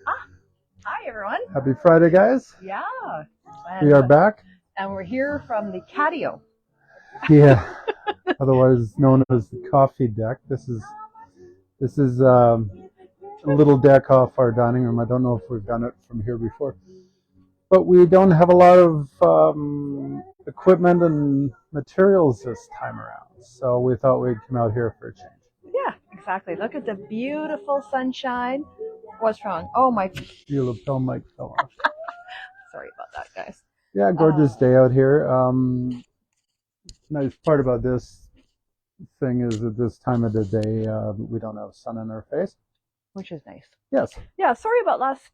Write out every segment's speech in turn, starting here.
Ah, hi everyone. Happy Friday, guys. Yeah. We are back. And we're here from the catio. Yeah, otherwise known as the coffee deck. This is a little deck off our dining room. I don't know if we've done it from here before, but we don't have a lot of equipment and materials this time around, so we thought we'd come out here for a change. Yeah, exactly. Look at the beautiful sunshine. What's wrong? Oh, my. Your lapel mic fell off. Sorry about that, guys. Yeah, gorgeous day out here. Nice part about this thing is at this time of the day, we don't have sun in our face. Which is nice. Yes. Yeah, sorry about last,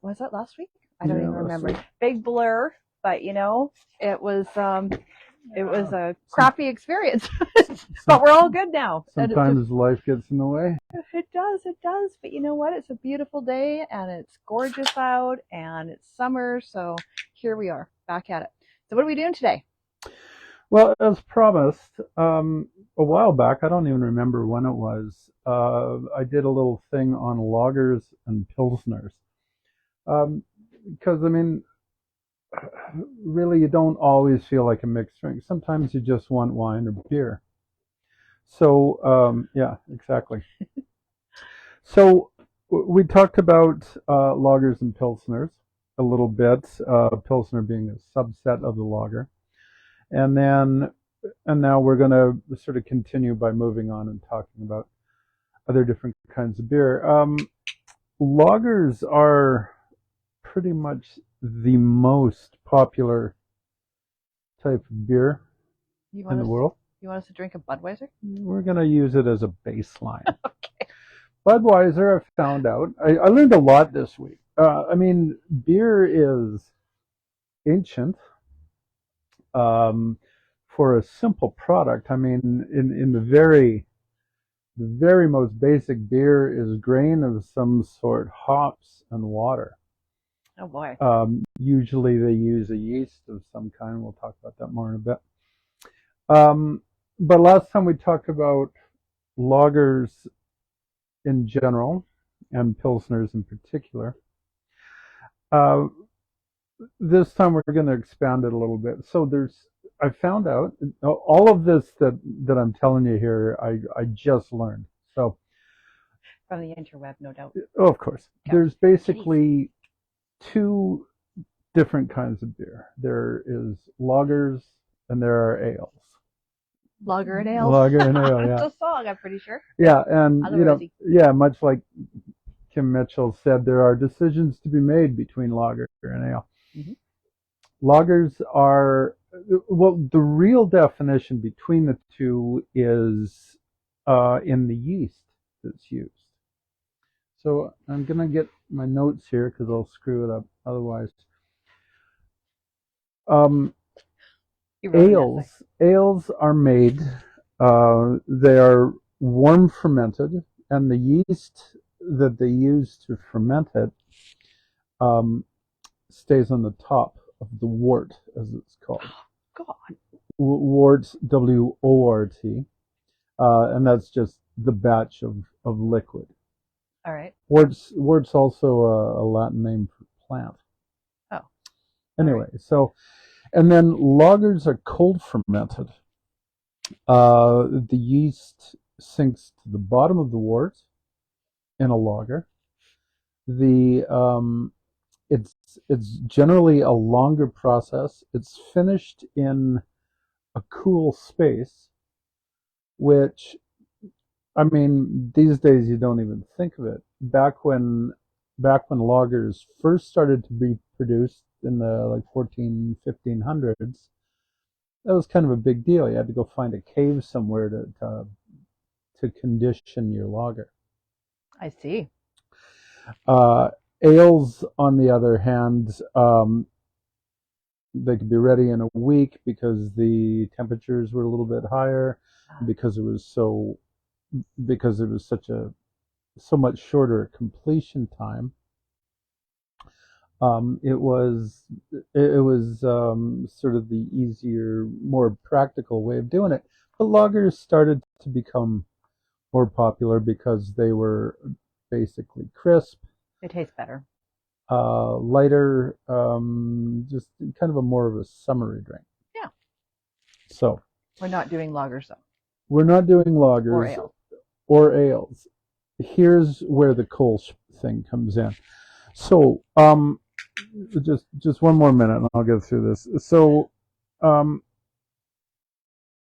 was that last week? I don't even remember. Big blur, but it was a crappy experience. But we're all good now. Sometimes life gets in the way. It does. But you know what? It's a beautiful day and it's gorgeous out and it's summer. So here we are back at it. So what are we doing today? Well, as promised, a while back, I don't even remember when it was, I did a little thing on lagers and pilsners. Because, I mean, really, you don't always feel like a mixed drink. Sometimes you just want wine or beer. So, yeah, exactly. So we talked about lagers and pilsners a little bit, pilsner being a subset of the lager. And now we're going to sort of continue by moving on and talking about other different kinds of beer. Lagers are pretty much the most popular type of beer in the world. You want us to drink a Budweiser? We're going to use it as a baseline. Okay. Budweiser, I found out. I learned a lot this week. I mean, beer is ancient. For a simple product, I mean, in the very most basic beer is grain of some sort, hops and water. Oh boy. Usually they use a yeast of some kind. We'll talk about that more in a bit. But last time we talked about lagers in general and pilsners in particular. This time we're going to expand it a little bit. So I found out all of this that I'm telling you here, I just learned. So from the interweb, no doubt. Oh, of course. Okay. There's basically two different kinds of beer. There is lagers and there are ales. Lager and ale. Lager and ale, yeah. It's a song, I'm pretty sure. Yeah, and much like Kim Mitchell said, there are decisions to be made between lager and ale. Mm-hmm. Lagers are, well, the real definition between the two is in the yeast that's used. So I'm going to get my notes here because I'll screw it up otherwise. Ales are made, they are warm fermented, and the yeast that they use to ferment it stays on the top of the wort, as it's called. God. Wort, W-O-R-T, and that's just the batch of liquid. All right. Wort's also a Latin name for plant. Oh. Anyway, so, and then lagers are cold fermented. The yeast sinks to the bottom of the wort in a lager. It's generally a longer process. It's finished in a cool space, which, I mean, these days you don't even think of it. Back when lagers first started to be produced in the 1500s, that was kind of a big deal. You had to go find a cave somewhere to condition your lager. I see. Ales, on the other hand, they could be ready in a week because the temperatures were a little bit higher, because it was so much shorter completion time. It was sort of the easier, more practical way of doing it. But lagers started to become more popular because they were basically crisp, It tastes better. lighter, just kind of a more of a summery drink. Yeah. So We're not doing lagers though. we're not doing lagers Or ale. or ales. Here's where the Kolsch thing comes in. So just one more minute and I'll get through this. So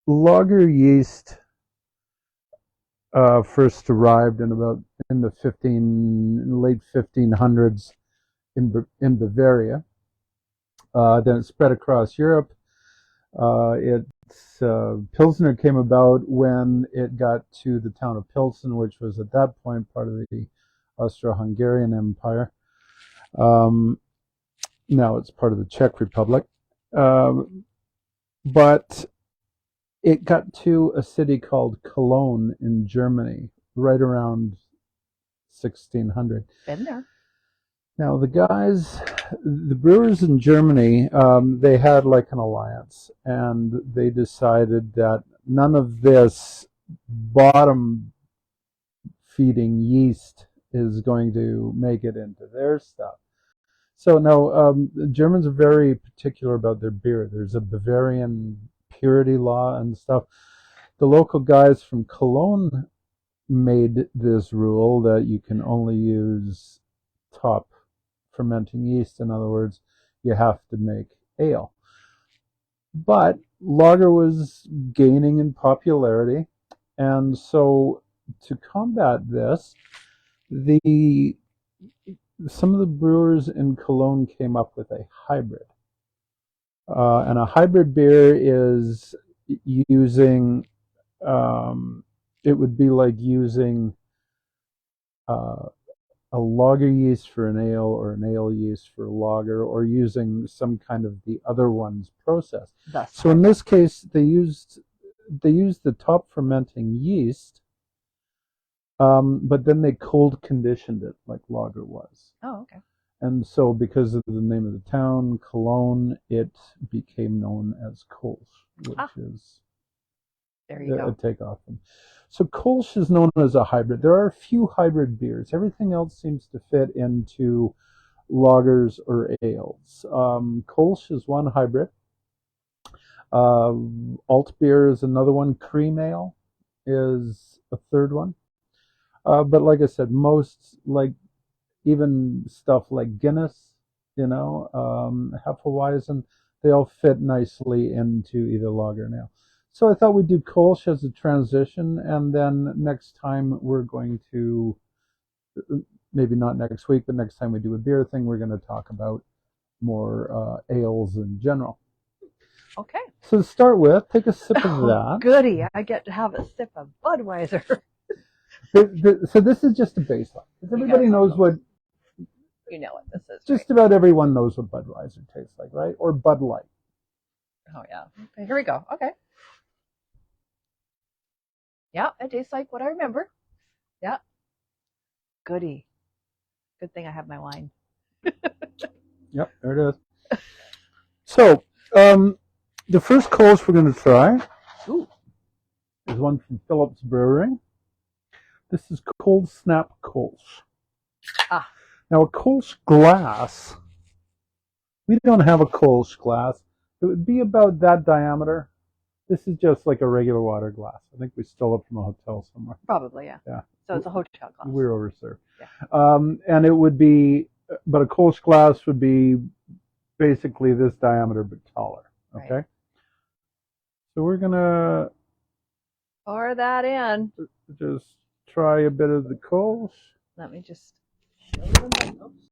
lager yeast first arrived in the late 1500s in Bavaria. Then it spread across Europe. Pilsner came about when it got to the town of Pilsen, which was at that point part of the Austro-Hungarian Empire. Now it's part of the Czech Republic. But it got to a city called Cologne in Germany right around 1600. Been there. Now the brewers in Germany, they had like an alliance, and they decided that none of this bottom feeding yeast is going to make it into their stuff. So now the Germans are very particular about their beer. There's a Bavarian purity law and stuff. The local guys from Cologne made this rule that you can only use top fermenting yeast. In other words, you have to make ale. But lager was gaining in popularity, and so to combat this, some of the brewers in Cologne came up with a hybrid. And a hybrid beer is using, it would be like using a lager yeast for an ale or an ale yeast for a lager, or using some kind of the other one's process. So in this case, they used the top fermenting yeast, but then they cold conditioned it like lager was. Oh, okay. And so because of the name of the town, Cologne, it became known as Kolsch, which is there you go. A takeoff. So Kolsch is known as a hybrid. There are a few hybrid beers. Everything else seems to fit into lagers or ales. Kolsch is one hybrid. Alt beer is another one. Cream ale is a third one. But like I said, most, like even stuff like Guinness, Hefeweizen, they all fit nicely into either lager and ale. So I thought we'd do Kolsch as a transition, and then next time we're going to, maybe not next week, but next time we do a beer thing, we're going to talk about more ales in general. Okay. So to start with, take a sip of that. Goody, I get to have a sip of Budweiser. So this is just a baseline. Because everybody knows what... You know what this is. Just about everyone knows what Budweiser tastes like, right? Or Bud Light. Oh, yeah. Okay, here we go. Okay. Yeah, it tastes like what I remember. Yeah. Goody. Good thing I have my wine. Yep, there it is. So, the first Kolsch we're going to try is one from Phillips Brewing. This is Cold Snap Kolsch. Now, a Kolsch glass, we don't have a Kolsch glass. It would be about that diameter. This is just like a regular water glass. I think we stole it from a hotel somewhere. Probably, yeah. Yeah. So it's a hotel glass. We're overserved. Yeah. And it would be, but a Kolsch glass would be basically this diameter but taller. Okay. Right. So we're gonna pour that in. Just try a bit of the Kolsch. Let me just show them. Oops.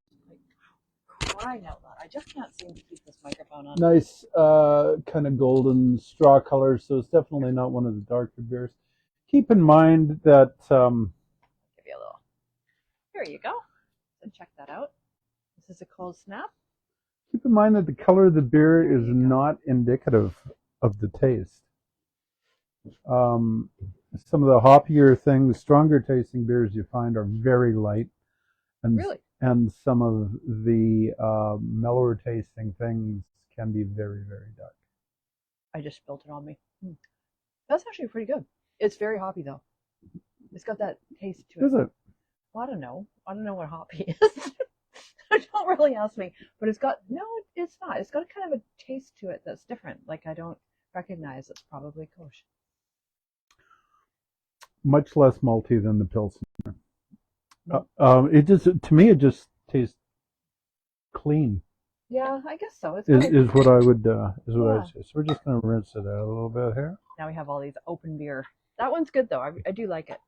Crying out loud. I just can't seem to keep this microphone on. Nice kind of golden straw color, so it's definitely not one of the darker beers. Keep in mind that give you a little. Here you go. So check that out. This is a Cold Snap. Keep in mind that the color of the beer is not indicative of the taste. Some of the hoppier things, stronger tasting beers you find are very light. And really? And some of the mellower tasting things can be very, very dark. I just spilled it on me. That's actually pretty good. It's very hoppy though. It's got that taste to it. Is it? Well, I don't know. I don't know what hoppy is. Don't really ask me. But it's got no, it's not. It's got kind of a taste to it that's different. Like I don't recognize it's probably Kolsch. Much less malty than the Pilsner. It just, to me, it just tastes clean. Yeah, I guess so. It's Is what I would Yeah. say. So we're just gonna rinse it out a little bit here. Now we have all these open beer. That one's good though. I do like it.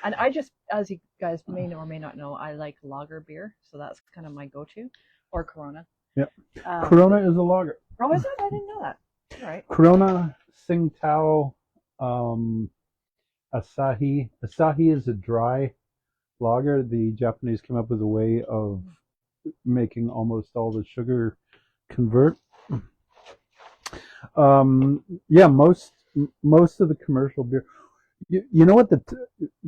And I just, as you guys may or may not know, I like lager beer, so that's kind of my go-to, or Corona. Yeah, Corona is a lager. Oh, is it? I didn't know that. All right. Corona, Tsingtao, Asahi. Asahi is a dry lager. The Japanese came up with a way of making almost all the sugar convert. Yeah, most of the commercial beer. You know what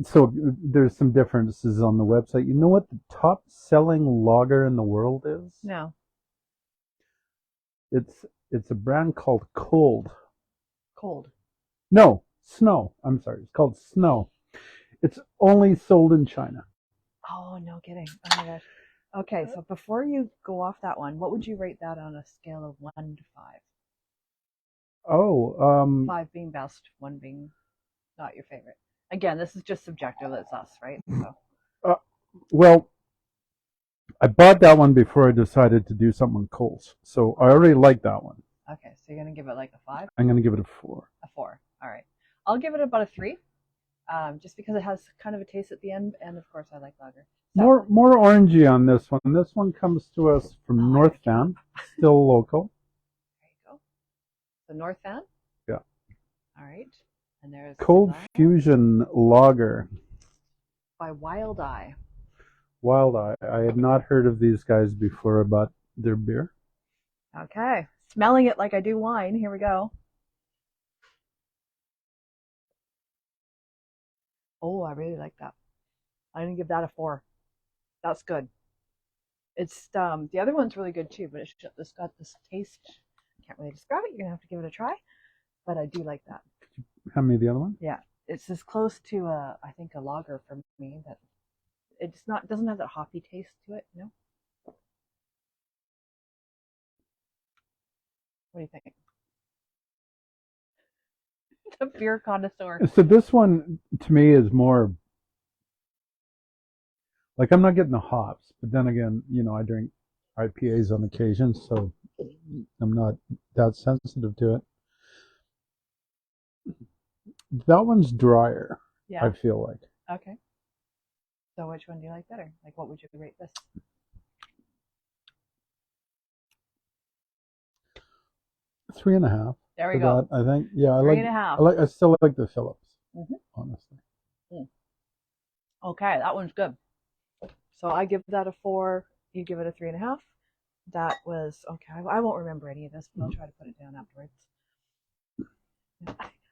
so there's some differences on the website. You know what the top selling lager in the world is? No. It's a brand called Kold. Cold. No, Snow. I'm sorry. It's called Snow. It's only sold in China. Oh, no kidding. Oh my gosh. Okay, so before you go off that one, what would you rate that on a scale of 1 to 5? Oh, 5 being best, 1 being not your favorite. Again, this is just subjective. It's us, right? So. Well, I bought that one before I decided to do something on Kolsch. So I already like that one. Okay, so you're going to give it like a 5? I'm going to give it a 4. A 4. All right. I'll give it about a 3, just because it has kind of a taste at the end, and of course I like lager. So, More orangey on this one. This one comes to us from North Van, still local. there you go. So North Van? Yeah. All right. And there's Cold Fusion Lager. by Wildeye. Wildeye. I had not heard of these guys before I bought their beer. Okay. Smelling it like I do wine. Here we go. Oh, I really like that. I'm going to give that a 4. That's good. It's the other one's really good too, but it's got this taste. Can't really describe it. You're going to have to give it a try. But I do like that. How many of the other one? Yeah. It's as close to I think a lager for me, but it's not doesn't have that hoppy taste to it, you know? What do you think? The beer connoisseur. So this one to me is more like I'm not getting the hops, but then again, I drink IPAs on occasion, so I'm not that sensitive to it. That one's drier, Yeah. I feel like. Okay. So which one do you like better? Like what would you rate this? Three and a half. There we go. That, I think. Yeah, Three and a half. I still like the Phillips, honestly. Okay, that one's good. So I give that a 4. You give it a 3.5. That was okay. I won't remember any of this, but I'll try to put it down afterwards.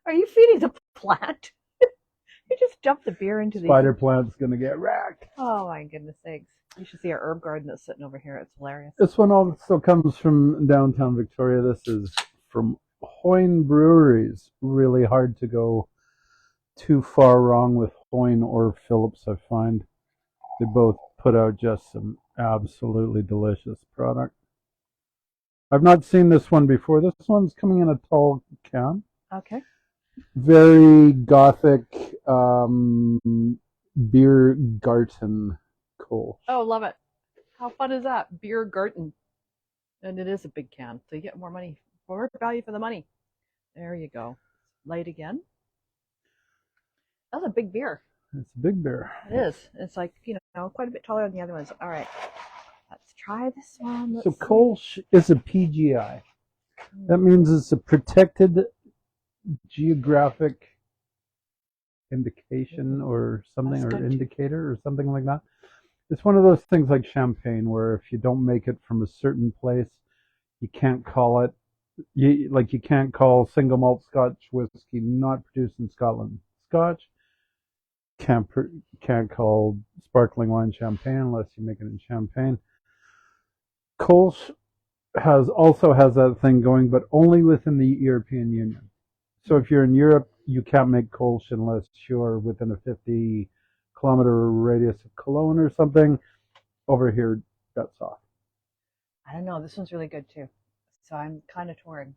Are you feeding the plant? You just dumped the beer into the Spider plant's gonna get racked. Oh my goodness sakes! You should see our herb garden that's sitting over here. It's hilarious. This one also comes from downtown Victoria. This is from Hoyne breweries. Really hard to go too far wrong with Hoyne or Phillips, I find. They both put out just some absolutely delicious product. I've not seen this one before. This one's coming in a tall can. Okay. Very gothic Bier Garten Kolsch. Oh, love it. How fun is that? Bier Garten. And it is a big can, so you get more value for the money. There you go. Light again. That's a big beer. It's a big beer. It is. It's like, quite a bit taller than the other ones. All right. Let's try this one. So Kolsch is a PGI. That means it's a protected geographic indication or something, or indicator or something like that. It's one of those things like champagne where if you don't make it from a certain place, you can't call it. You can't call single malt Scotch whiskey not produced in Scotland Scotch. Can't call sparkling wine champagne unless you make it in Champagne. Kolsch also has that thing going, but only within the European Union. So if you're in Europe, you can't make Kolsch unless you're within a 50 kilometer radius of Cologne or something. Over here, that's off. I don't know. This one's really good too. So I'm kind of torn.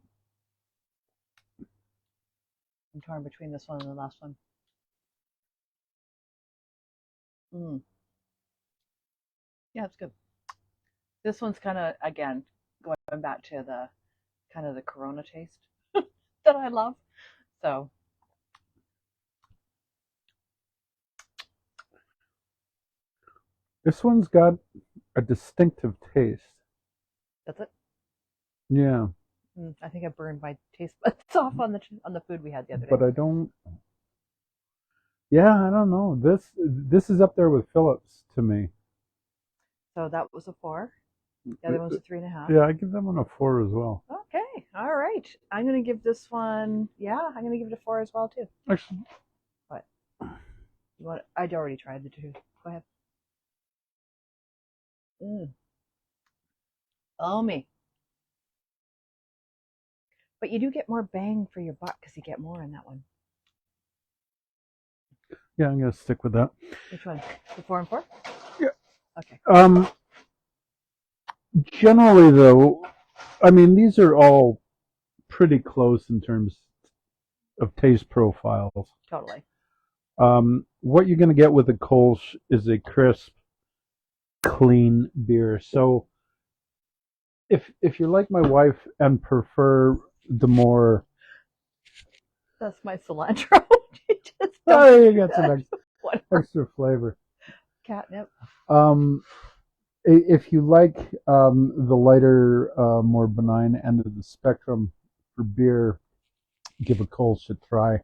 I'm torn between this one and the last one. Mm. Yeah, it's good. This one's kind of, again, going back to the kind of the Corona taste that I love. So this one's got a distinctive taste. that's it. Yeah. I think I burned my taste buds off on the food we had the other day. But I don't. Yeah, I don't know. This is up there with Phillips to me. So that was a 4. The other one's a 3.5. Yeah, I give that one a 4 as well. Okay, all right. I'm gonna give this one. Yeah, I'm gonna give it a 4 as well too. Actually, What? You want? I'd already tried the 2. Go ahead. Oh me. But you do get more bang for your buck because you get more in that one. yeah, I'm gonna stick with that. Which one? The 4 and 4? Yeah. Okay. Generally, though, I mean, these are all pretty close in terms of taste profiles. Totally. What you're going to get with the Kolsch is a crisp, clean beer. So, if you're like my wife and prefer the more, That's my cilantro. you get some extra flavor. Catnip. If you like the lighter, more benign end of the spectrum for beer, give a Kolsch a try.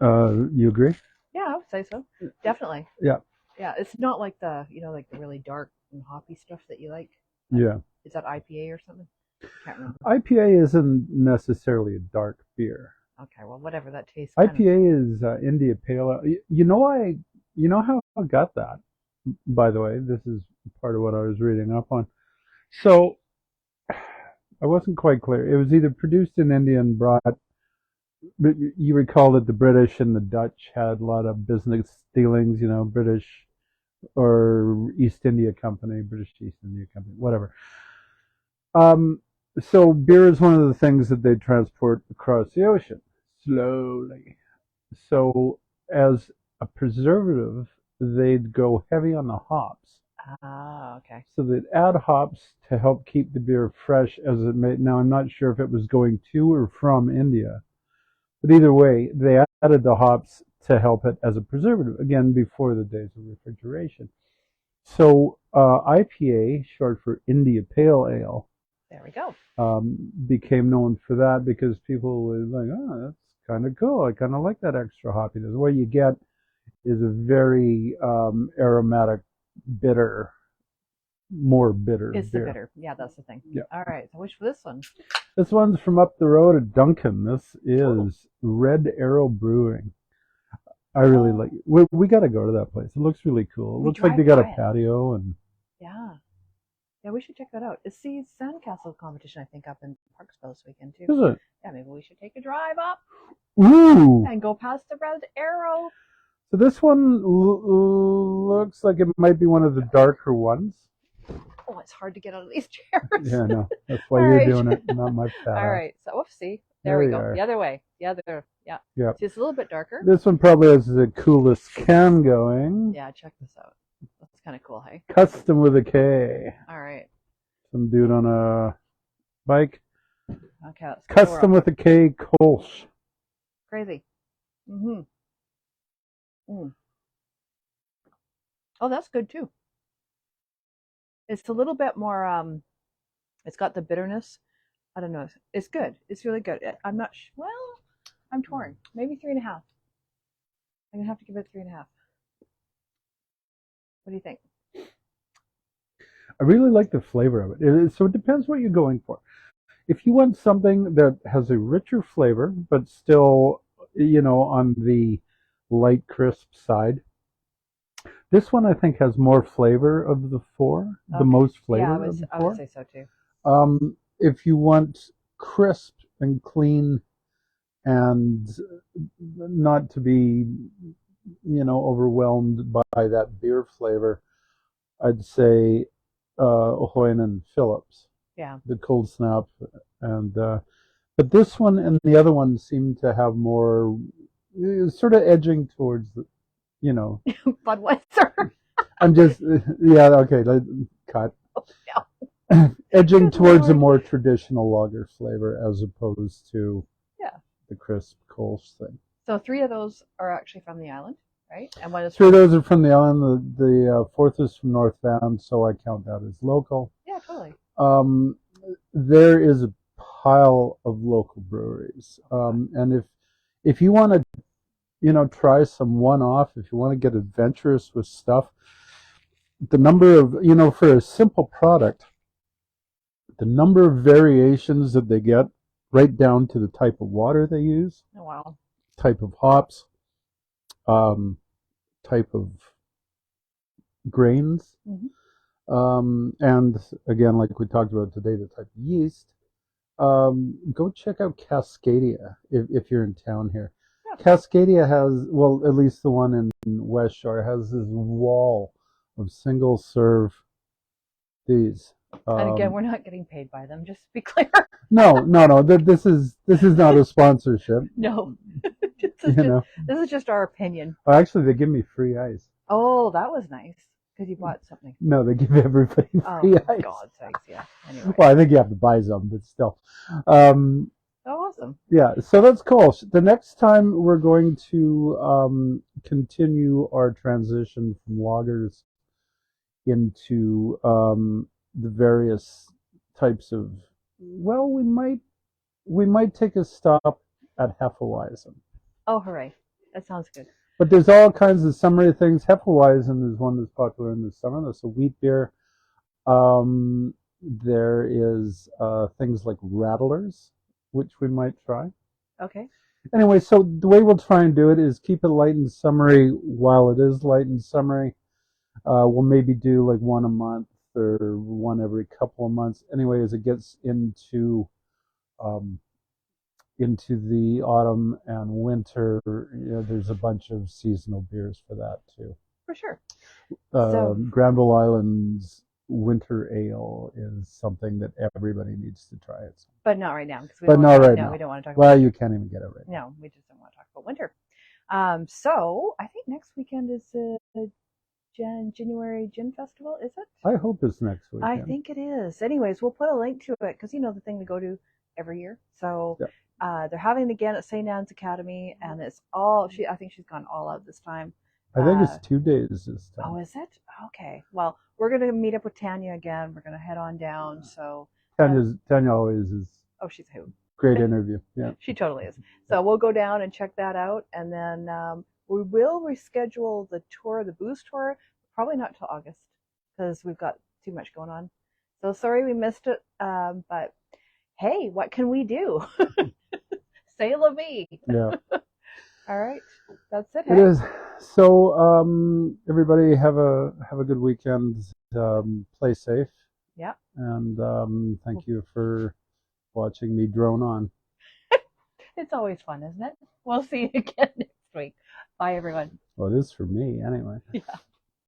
You agree? Yeah, I would say so. Definitely. Yeah. Yeah, it's not like the like the really dark and hoppy stuff that you like. Yeah. Is that IPA or something? I can't remember. IPA isn't necessarily a dark beer. Okay, well, whatever that tastes. IPA is India Pale Ale. You know how I got that? By the way, this is part of what I was reading up on. So I wasn't quite clear. It was either produced in India and brought. You recall that the British and the Dutch had a lot of business dealings. British or East India Company, British East India Company, whatever. So beer is one of the things that they transport across the ocean slowly. So as a preservative, they'd go heavy on the hops. Ah, okay. So they'd add hops to help keep the beer fresh as it may. Now I'm not sure if it was going to or from India, but either way, they added the hops to help it as a preservative, again, before the days of refrigeration. So IPA, short for India Pale Ale, there we go. Became known for that because people were like, oh, that's kind of cool. I kind of like that extra hoppiness. What you get is a very aromatic, bitter, more bitter It's beer. the bitter. Yeah, that's the thing. Yeah. All right, so which for this one? This one's from up the road at Duncan. This is Red Arrow Brewing. I really like it. We got to go to that place. It looks really cool. It looks like they got a patio and. Yeah. Yeah, we should check that out. It's the sandcastle competition, I think, up in Parksville this weekend too. Is it? Yeah, maybe we should take a drive up. Ooh. And go past the Red Arrow. So this one looks like it might be one of the darker ones. Oh, it's hard to get out of these chairs. Yeah, no, that's why you're doing it, not my fat. All right, so oopsie. There we go. The other way. The other. Yeah. Yeah. See, it's a little bit darker. This one probably has the coolest can going. Yeah, check this out. That's kind of cool, hey? Kustom with a K. All right. Some dude on a bike. Okay. Kustom with a K, Kolsch. Crazy. Mm-hmm. Oh, that's good too. It's a little bit more. It's got the bitterness. I don't know. It's good. It's really good. I'm not. Well, I'm torn. Maybe 3.5. I'm gonna have to give it 3.5. What do you think? I really like the flavor of it. So it depends what you're going for. If you want something that has a richer flavor, but still, on the light, crisp side, this one I think has more flavor of the 4, okay. The most flavor of the 4. I would say so too. If you want crisp and clean and not to be overwhelmed by that beer flavor, I'd say Hoyne and Phillips, Yeah. the cold snap, and but this one and the other one seem to have more, sort of edging towards the, you know. Budweiser. I'm just yeah, okay, cut. No. Edging Good towards a Lord. more traditional lager flavor as opposed to Yeah. the crisp Kolsch thing. So 3 of those are actually from the island, right? And one is Three of from. those are from the island. The fourth is from North Van, so I count that as local. Yeah, totally. There is a pile of local breweries, and if you want to, try some one-off, if you want to get adventurous with stuff, the number of, for a simple product, the number of variations that they get, right down to the type of water they use, Oh, wow. type of hops, um, type of grains, Hmm. and again, like we talked about today, the type of yeast. Go check out Cascadia if you're in town here. Yeah. Cascadia has, well, at least the one in Westshore has this wall of single serve these. And again, we're not getting paid by them, just to be clear. No, no, no. This is not a sponsorship. No. You This is just our opinion. Oh, actually, they give me free ice. Oh, that was nice. Because you bought something. No, they give everybody free ice. God sakes, yeah. Anyway. Well, I think you have to buy some, but still. Oh, awesome. Yeah, so that's cool. The next time we're going to continue our transition from lagers into the various types of. Well, we might take a stop at Hefeweizen. Oh, hooray. That sounds good. But there's all kinds of summery things. Hefeweizen is one that's popular in the summer. That's a wheat beer. There is things like rattlers, which we might try. Okay. Anyway, so the way we'll try and do it is keep it light and summery while it is light and summery. We'll maybe do like one a month or one every couple of months. Anyway, as it gets um, into the autumn and winter, there's a bunch of seasonal beers for that too. For sure. So, Granville Island's winter ale is something that everybody needs to try. but not right now. Because But not right no, now. we don't want to talk Well, about you can't even get it right now. No, we just don't want to talk about winter. So I think next weekend is the Ginuary Gin Festival, is it? I hope it's next weekend. I think it is. Anyways, we'll put a link to it because the thing we go to every year. So they're having it again at St. Anne's Academy, and it's all I think she's gone all out this time. I think it's 2 days this time. Oh, is it? Okay. Well, we're gonna meet up with Tanya again. We're gonna head on down. So Tanya always is. Oh, she's a hoot. Great interview. Yeah. She totally is. So we'll go down and check that out, and then we will reschedule the tour, the booze tour, probably not till August because we've got too much going on. So sorry we missed it, but hey, what can we do? Say la vie. Yeah. All right, that's it. It is. So everybody have a good weekend. Play safe. Yeah. And thank you for watching me drone on. It's always fun, isn't it? We'll see you again next week. Bye, everyone. Well, it is for me anyway. Yeah.